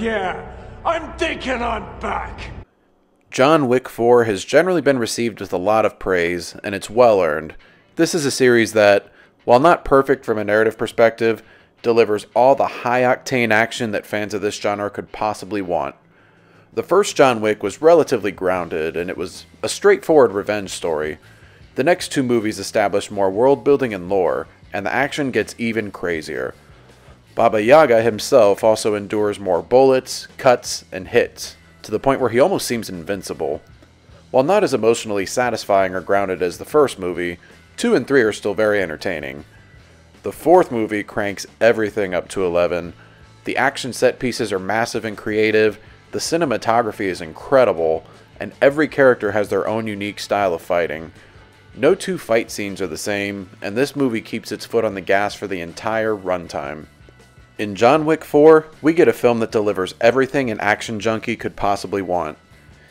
Yeah, I'm thinking I'm back. John Wick 4 has generally been received with a lot of praise, and it's well earned. This is a series that, while not perfect from a narrative perspective, delivers all the high-octane action that fans of this genre could possibly want. The first John Wick was relatively grounded, and it was a straightforward revenge story. The next two movies establish more world-building and lore, and the action gets even crazier. Baba Yaga himself also endures more bullets, cuts, and hits, to the point where he almost seems invincible. While not as emotionally satisfying or grounded as the first movie, 2 and 3 are still very entertaining. The fourth movie cranks everything up to 11. The action set pieces are massive and creative, the cinematography is incredible, and every character has their own unique style of fighting. No two fight scenes are the same, and this movie keeps its foot on the gas for the entire runtime. In John Wick 4, we get a film that delivers everything an action junkie could possibly want.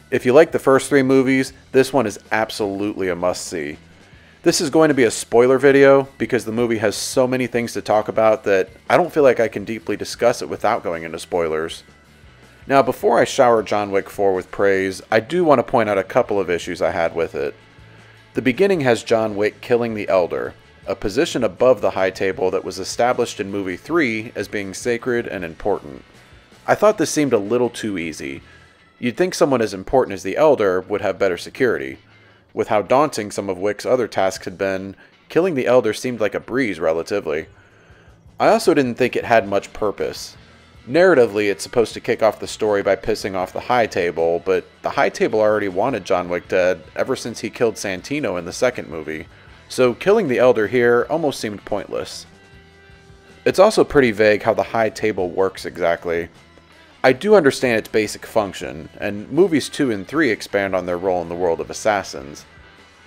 If you like the first 3 movies, this one is absolutely a must-see. This is going to be a spoiler video because the movie has so many things to talk about that I don't feel like I can deeply discuss it without going into spoilers. Now, before I shower John Wick 4 with praise, I do want to point out a couple of issues I had with it. The beginning has John Wick killing the Elder, a position above the high table that was established in movie 3 as being sacred and important. I thought this seemed a little too easy. You'd think someone as important as the Elder would have better security. With how daunting some of Wick's other tasks had been, killing the Elder seemed like a breeze relatively. I also didn't think it had much purpose. Narratively, it's supposed to kick off the story by pissing off the High Table, but the High Table already wanted John Wick dead ever since he killed Santino in the second movie, so killing the Elder here almost seemed pointless. It's also pretty vague how the High Table works exactly. I do understand its basic function, and movies 2 and 3 expand on their role in the world of assassins.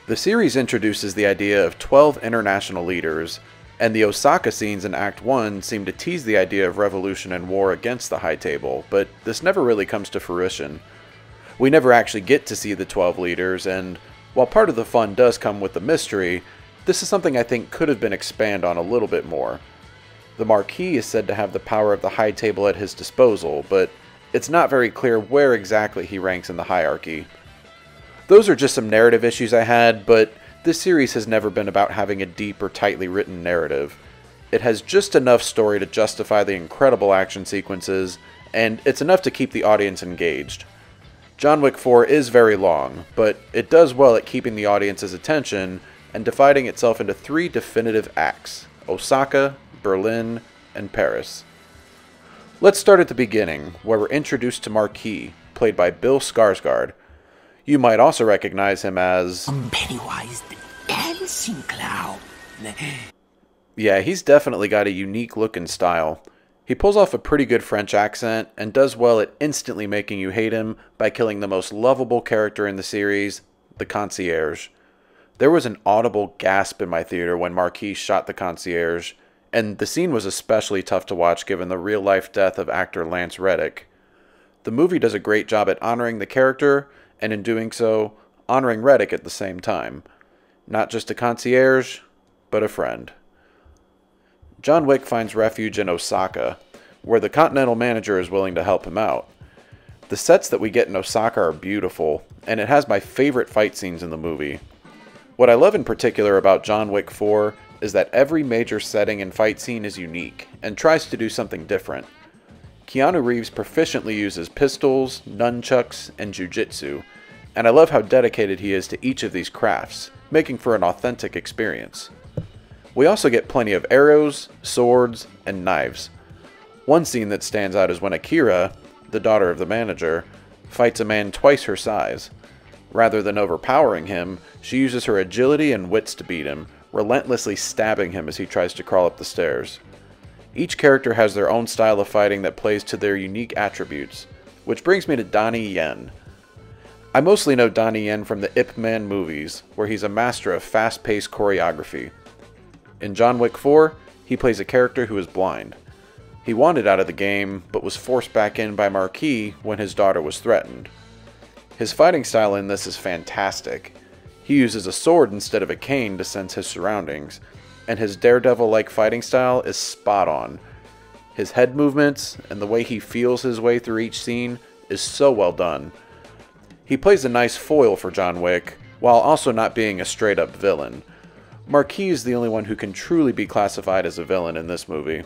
The series introduces the idea of 12 international leaders, and the Osaka scenes in Act 1 seem to tease the idea of revolution and war against the High Table, but this never really comes to fruition. We never actually get to see the 12 leaders, and while part of the fun does come with the mystery, this is something I think could have been expanded on a little bit more. The Marquis is said to have the power of the High Table at his disposal, but it's not very clear where exactly he ranks in the hierarchy. Those are just some narrative issues I had, but this series has never been about having a deep or tightly written narrative. It has just enough story to justify the incredible action sequences, and it's enough to keep the audience engaged. John Wick 4 is very long, but it does well at keeping the audience's attention and dividing itself into 3 definitive acts: Osaka, Berlin, and Paris. Let's start at the beginning, where we're introduced to Marquis, played by Bill Skarsgard. You might also recognize him as Pennywise the Dancing Clown. Yeah, he's definitely got a unique look and style. He pulls off a pretty good French accent and does well at instantly making you hate him by killing the most lovable character in the series, the concierge. There was an audible gasp in my theater when Marquis shot the concierge, and the scene was especially tough to watch given the real-life death of actor Lance Reddick. The movie does a great job at honoring the character, and in doing so, honoring Reddick at the same time. Not just a concierge, but a friend. John Wick finds refuge in Osaka, where the Continental manager is willing to help him out. The sets that we get in Osaka are beautiful, and it has my favorite fight scenes in the movie. What I love in particular about John Wick 4 is that every major setting and fight scene is unique, and tries to do something different. Keanu Reeves proficiently uses pistols, nunchucks, and jiu-jitsu, and I love how dedicated he is to each of these crafts, making for an authentic experience. We also get plenty of arrows, swords, and knives. One scene that stands out is when Akira, the daughter of the manager, fights a man twice her size. Rather than overpowering him, she uses her agility and wits to beat him, relentlessly stabbing him as he tries to crawl up the stairs. Each character has their own style of fighting that plays to their unique attributes, which brings me to Donnie Yen. I mostly know Donnie Yen from the Ip Man movies, where he's a master of fast-paced choreography. In John Wick 4, he plays a character who is blind. He wanted out of the game, but was forced back in by Marquis when his daughter was threatened. His fighting style in this is fantastic. He uses a sword instead of a cane to sense his surroundings, and his daredevil-like fighting style is spot on. His head movements and the way he feels his way through each scene is so well done. He plays a nice foil for John Wick, while also not being a straight-up villain. Marquis is the only one who can truly be classified as a villain in this movie.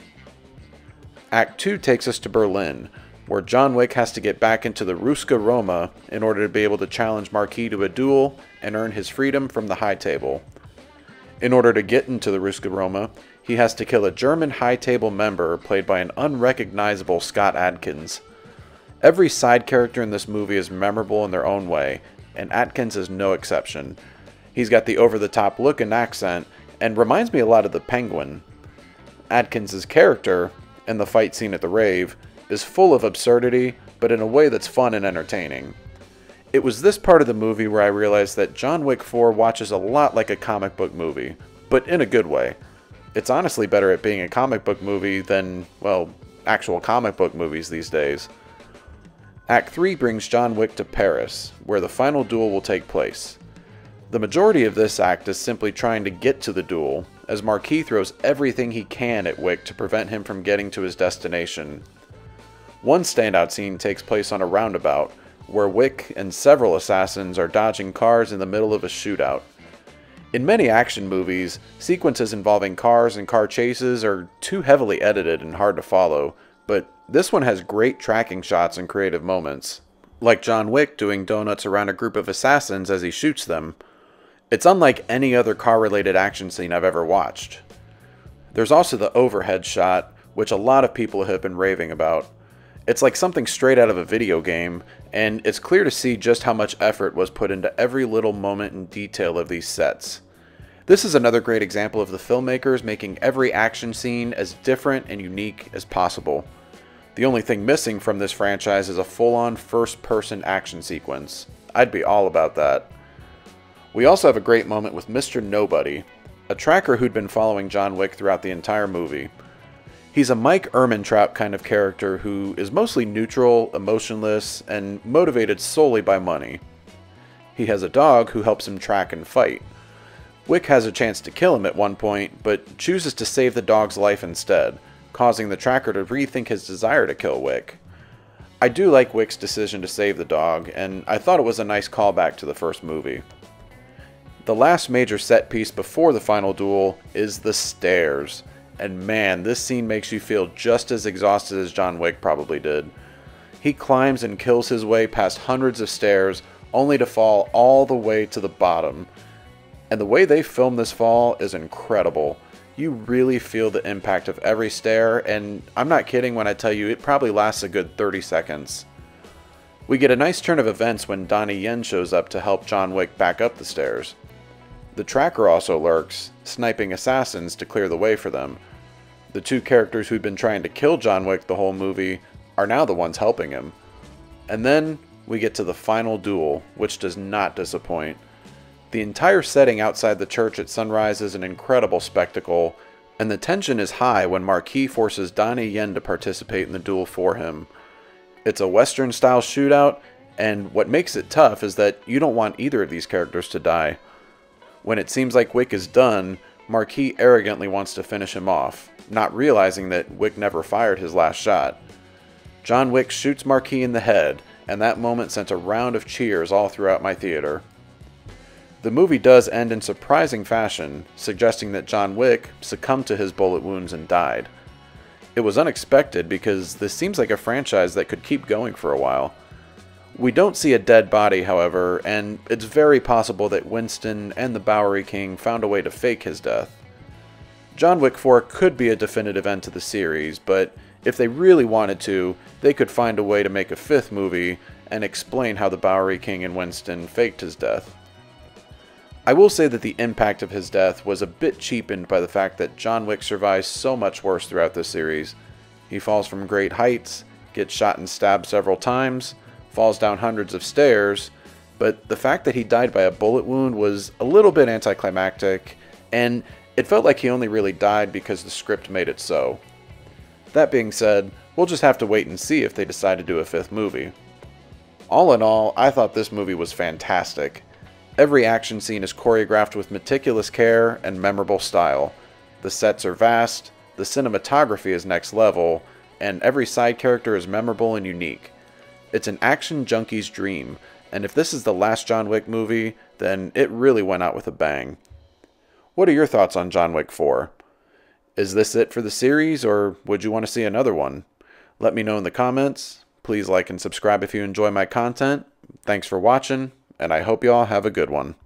Act 2 takes us to Berlin, where John Wick has to get back into the Ruska Roma in order to be able to challenge Marquis to a duel and earn his freedom from the High Table. In order to get into the Ruska Roma, he has to kill a German High Table member played by an unrecognizable Scott Adkins. Every side character in this movie is memorable in their own way, and Adkins is no exception. He's got the over-the-top look and accent, and reminds me a lot of the Penguin. Adkins' character, in the fight scene at the rave, is full of absurdity, but in a way that's fun and entertaining. It was this part of the movie where I realized that John Wick 4 watches a lot like a comic book movie, but in a good way. It's honestly better at being a comic book movie than, well, actual comic book movies these days. Act 3 brings John Wick to Paris, where the final duel will take place. The majority of this act is simply trying to get to the duel, as Marquis throws everything he can at Wick to prevent him from getting to his destination. One standout scene takes place on a roundabout, where Wick and several assassins are dodging cars in the middle of a shootout. In many action movies, sequences involving cars and car chases are too heavily edited and hard to follow, but this one has great tracking shots and creative moments, like John Wick doing donuts around a group of assassins as he shoots them. It's unlike any other car-related action scene I've ever watched. There's also the overhead shot, which a lot of people have been raving about. It's like something straight out of a video game, and it's clear to see just how much effort was put into every little moment and detail of these sets. This is another great example of the filmmakers making every action scene as different and unique as possible. The only thing missing from this franchise is a full-on first-person action sequence. I'd be all about that. We also have a great moment with Mr. Nobody, a tracker who'd been following John Wick throughout the entire movie. He's a Mike Ehrmantraut kind of character who is mostly neutral, emotionless, and motivated solely by money. He has a dog who helps him track and fight. Wick has a chance to kill him at one point, but chooses to save the dog's life instead, causing the tracker to rethink his desire to kill Wick. I do like Wick's decision to save the dog, and I thought it was a nice callback to the first movie. The last major set piece before the final duel is the stairs. And man, this scene makes you feel just as exhausted as John Wick probably did. He climbs and kills his way past hundreds of stairs, only to fall all the way to the bottom. And the way they film this fall is incredible. You really feel the impact of every stair, and I'm not kidding when I tell you it probably lasts a good 30 seconds. We get a nice turn of events when Donnie Yen shows up to help John Wick back up the stairs. The tracker also lurks, sniping assassins to clear the way for them. The two characters who'd been trying to kill John Wick the whole movie are now the ones helping him. And then we get to the final duel, which does not disappoint. The entire setting outside the church at sunrise is an incredible spectacle, and the tension is high when Marquis forces Donnie Yen to participate in the duel for him. It's a Western-style shootout, and what makes it tough is that you don't want either of these characters to die. When it seems like Wick is done, Marquis arrogantly wants to finish him off, not realizing that Wick never fired his last shot. John Wick shoots Marquis in the head, and that moment sent a round of cheers all throughout my theater. The movie does end in surprising fashion, suggesting that John Wick succumbed to his bullet wounds and died. It was unexpected because this seems like a franchise that could keep going for a while. We don't see a dead body, however, and it's very possible that Winston and the Bowery King found a way to fake his death. John Wick 4 could be a definitive end to the series, but if they really wanted to, they could find a way to make a fifth movie and explain how the Bowery King and Winston faked his death. I will say that the impact of his death was a bit cheapened by the fact that John Wick survives so much worse throughout this series. He falls from great heights, gets shot and stabbed several times, falls down hundreds of stairs, but the fact that he died by a bullet wound was a little bit anticlimactic, and it felt like he only really died because the script made it so. That being said, we'll just have to wait and see if they decide to do a fifth movie. All in all, I thought this movie was fantastic. Every action scene is choreographed with meticulous care and memorable style. The sets are vast, the cinematography is next level, and every side character is memorable and unique. It's an action junkie's dream, and if this is the last John Wick movie, then it really went out with a bang. What are your thoughts on John Wick 4? Is this it for the series, or would you want to see another one? Let me know in the comments. Please like and subscribe if you enjoy my content. Thanks for watching, and I hope you all have a good one.